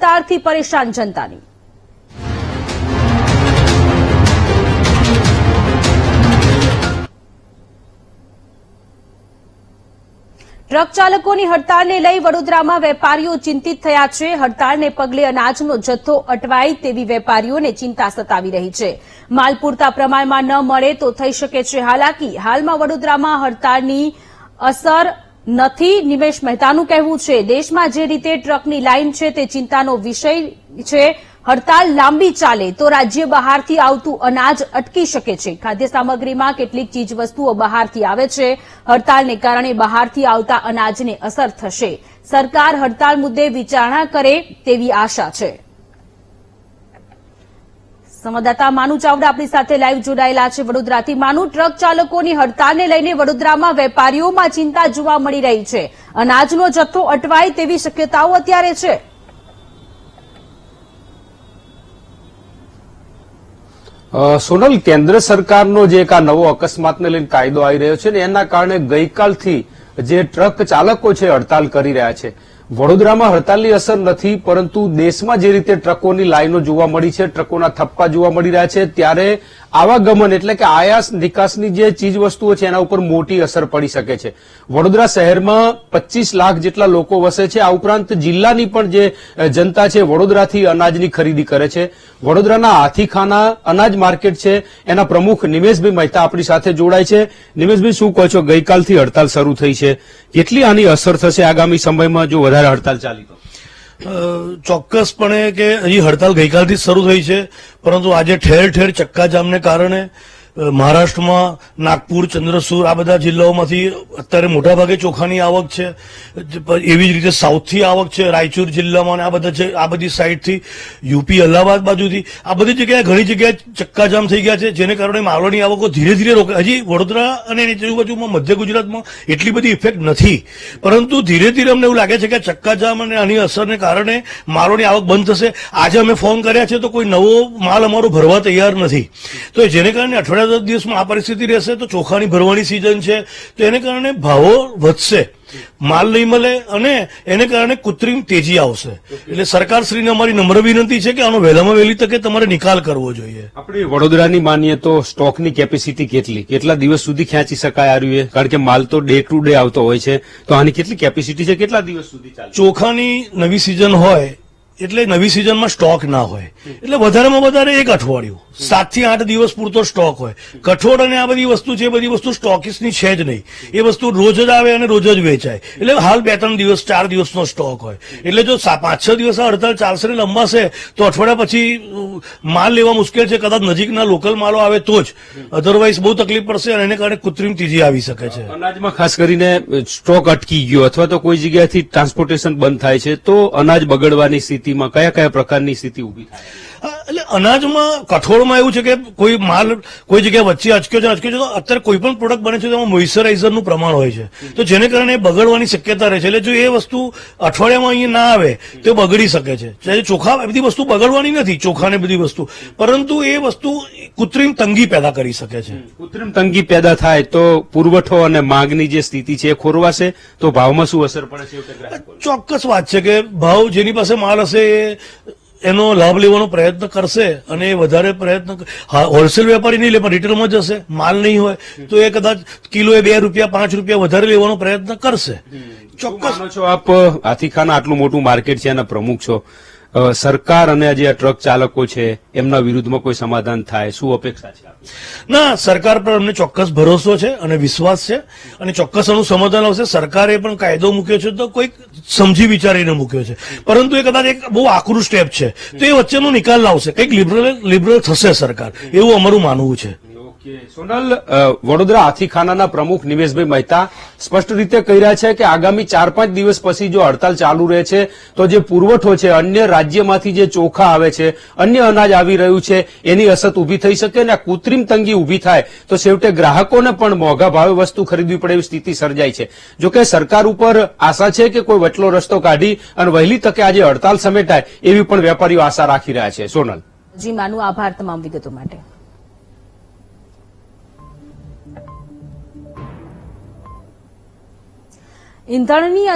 હડતાળથી પરેશાન જનતાની। ટ્રક ચાલકોની હડતાળને લઈ વડોદરામાં વેપારીઓ ચિંતિત થયા છે। હડતાળને પગલે અનાજનો જથ્થો અટવાય તેવી વેપારીઓને ચિંતા સતાવી રહી છે। માલ પૂરતા પ્રમાણમાં ન મળે તો થઈ શકે છે હાલાકી। હાલમાં વડોદરામાં હડતાળની અસર નથી। નિમેશ મહેતાનું કહેવું છે દેશમાં જે રીતે ટ્રકની લાઇન છે તે ચિંતાનો વિષય છે। હડતાળ લાંબી ચાલે તો રાજ્ય બહારથી આવતું અનાજ અટકી શકે છે। ખાદ્ય સામગ્રીમાં કેટલીક ચીજવસ્તુઓ બહારથી આવે છે। હડતાળને કારણે બહારથી આવતા અનાજને અસર થશે। સરકાર હડતાળ મુદ્દે વિચારણા કરે તેવી આશા છે। સંવાદદાતા માનુ ચાવડા આપણી સાથે લાઈવ જોડાયેલા છે વડોદરાથી। માનુ, ટ્રક ચાલકોની હડતાળને લઈને વડોદરામાં વેપારીઓમાં ચિંતા જોવા મળી રહી છે। અનાજનો જથ્થો અટવાય તેવી શક્યતાઓ અત્યારે છે। સોનલ, કેન્દ્ર સરકારનો જે એક આ નવો અકસ્માતને લઈને કાયદો આવી રહ્યો છે ને એના કારણે ગઈકાલથી જે ટ્રક ચાલકો છે હડતાલ કરી રહ્યા છે। વડોદરામાં હડતાલની અસર નથી, પરંતુ દેશમાં જે રીતે ટ્રકોની લાઈનો જોવા મળી છે, ટ્રકોના થપ્પા જોવા મળી રહ્યા છે, ત્યારે આવાગમન એટલે કે આયાત નિકાસની જે ચીજ વસ્તુઓ છે એના ઉપર મોટી અસર પડી શકે છે। વડોદરા શહેરમાં 25 લાખ જેટલા લોકો વસે છે। આ ઉપરાંત જિલ્લાની પણ જે જનતા છે વડોદરાથી અનાજની ખરીદી કરે છે। વડોદરાના હાથીખાના અનાજ માર્કેટ છે એના પ્રમુખ નિમેશભાઈ મહેતા આપણી સાથે જોડાય છે। નિમેશભાઈ, શું કહો છો, ગઈકાલથી હડતાલ શરૂ થઈ છે, કેટલી આની અસર થશે આગામી સમયમાં જો વધારે હડતાલ ચાલી તો? ચોક્કસપણે કે હજી હડતાલ ગઈકાલથી શરૂ થઈ છે, પરંતુ આજે ઠેર ઠેર ચક્કાજામને કારણે મહારાષ્ટ્રમાં નાગપુર, ચંદ્રસૂર આ બધા જિલ્લાઓમાંથી અત્યારે મોટાભાગે ચોખાની આવક છે। એવી જ રીતે સાઉથથી આવક છે, રાયચુર જિલ્લામાં આ બધી સાઈડથી, યુપી અલ્હાબાદ બાજુથી આ બધી જગ્યાએ ઘણી જગ્યાએ ચક્કાજામ થઈ ગયા છે, જેને કારણે માલોની આવકો ધીરે ધીરે રોકાય। હજી વડોદરા અને એની આજુબાજુમાં મધ્ય ગુજરાતમાં એટલી બધી ઇફેક્ટ નથી, પરંતુ ધીરે ધીરે અમને એવું લાગે છે કે ચક્કાજામ અને આની અસરને કારણે માલોની આવક બંધ થશે। આજે અમે ફોન કર્યા છે તો કોઈ નવો માલ અમારો ભરવા તૈયાર નથી, તો જેને કારણે અઠવાડિયા 10 દિવસમાં આ પરિસ્થિતિ રહેશે તો ચોખાની ભરવાની સિઝન છે, તો એને કારણે ભાવો વધશે, માલ નહીં મળે અને એને કારણે કૃત્રિમ તેજી આવશે। એટલે સરકારશ્રીને અમારી નમ્ર વિનંતી છે કે આનો વહેલામાં વહેલી તકે તમારે નિકાલ કરવો જોઈએ। આપણે વડોદરાની માનીએ તો સ્ટોકની કેપેસિટી કેટલા દિવસ સુધી ખેંચી શકાય આ રહ્યું? કારણ કે માલ તો ડે ટુ ડે આવતો હોય છે, તો આની કેટલી કેપેસિટી છે, કેટલા દિવસ સુધી ચાલે? ચોખાની નવી સિઝન હોય એટલે નવી સિઝનમાં સ્ટોક ના હોય, એટલે વધારેમાં વધારે 1 અઠવાડિયું, 7 થી 8 દિવસ પૂરતો સ્ટોક હોય। કઠોળ અને આ બધી વસ્તુ છે, એ બધી વસ્તુ સ્ટોકિસ્ટની છે જ નહીં, એ વસ્તુ રોજ જ આવે અને રોજ જ વેચાય। એટલે હાલ 2-3 દિવસ 4 દિવસનો સ્ટોક હોય, એટલે જો 5-6 દિવસ હડતાલ ચાલશે ને લંબાશે તો અઠવાડિયા પછી માલ લેવા મુશ્કેલ છે। કદાચ નજીકના લોકલ માલો આવે તો જ, અધરવાઇઝ બહુ તકલીફ પડશે અને એને કારણે કૃત્રિમ તેજી આવી શકે છે। અનાજમાં ખાસ કરીને સ્ટોક અટકી ગયો અથવા તો કોઈ જગ્યાએથી ટ્રાન્સપોર્ટેશન બંધ થાય છે તો અનાજ બગડવાની સ્થિતિમાં કયા પ્રકારની સ્થિતિ ઉભી થાય? એટલે અનાજમાં, કઠોળમાં એવું છે કે કોઈ માલ કોઈ જગ્યાએ વચ્ચે અચક્યો છે તો અત્યારે કોઈ પણ પ્રોડક્ટ બને છે તેમાં મોઇશ્ચરાઇઝરનું પ્રમાણ હોય છે, તો જેને કારણે બગડવાની શક્યતા રહે છે। એટલે જો એ વસ્તુ અઠવાડિયામાં અહીંયા ના આવે તો બગડી શકે છે। જ્યારે ચોખા બધી વસ્તુ બગડવાની નથી, ચોખાને બધી વસ્તુ, પરંતુ એ વસ્તુ કૃત્રિમ તંગી પેદા કરી શકે છે। કૃત્રિમ તંગી પેદા થાય તો પુરવઠો અને માંગની જે સ્થિતિ છે એ ખોરવાશે તો ભાવમાં શું અસર પડે છે? ચોક્કસ વાત છે કે ભાવ જેની પાસે માલ હશે એનો લાભ લેવાનો પ્રયત્ન કરશે અને એ વધારે પ્રયત્ન, હોલસેલ વેપારી નહીં લે પણ રિટેલમાં જશે, માલ નહીં હોય તો એ કદાચ કિલોએ 2 રૂપિયા 5 રૂપિયા વધારે લેવાનો પ્રયત્ન કરશે। ચોક્કસ છો આપ હાથીખાના આટલું મોટું માર્કેટ છે એના પ્રમુખ છો, સરકાર અને જે આ ટ્રક ચાલકો છે એમના વિરુદ્ધમાં કોઈ સમાધાન થાય, શું અપેક્ષા છે? ના, સરકાર પર અમને ચોક્કસ ભરોસો છે અને વિશ્વાસ છે અને ચોક્કસ આનું સમાધાન આવશે। સરકારે પણ કાયદો મૂક્યો છે તો કોઈક સમજી વિચારીને મૂક્યો છે, પરંતુ એ કદાચ એક બહુ આકરું સ્ટેપ છે, તો એ વચ્ચેનો નિકાલ લાવશે, કંઈક લિબરલ થશે સરકાર, એવું અમારું માનવું છે। સોનલ, વડોદરા હાથીખાનાના પ્રમુખ નિમેશભાઈ મહેતા સ્પષ્ટ રીતે કહી રહ્યા છે કે આગામી 4-5 દિવસ પછી જો હડતાલ ચાલુ રહે છે તો જે પુરવઠો છે, અન્ય રાજ્યમાંથી જે ચોખા આવે છે, અન્ય અનાજ આવી રહ્યું છે, એની અસર ઉભી થઈ શકે અને કૃત્રિમ તંગી ઉભી થાય તો છેવટે ગ્રાહકોને પણ મોંઘા ભાવે વસ્તુ ખરીદવી પડે એવી સ્થિતિ સર્જાય છે। જોકે સરકાર ઉપર આશા છે કે કોઈ વચલો રસ્તો કાઢી અને વહેલી તકે આજે હડતાલ સમેટાય એવી પણ વેપારીઓ આશા રાખી રહ્યા છે। સોનલ જી માનુ, આભાર તમામ વિગતો માટે। ઈંધણની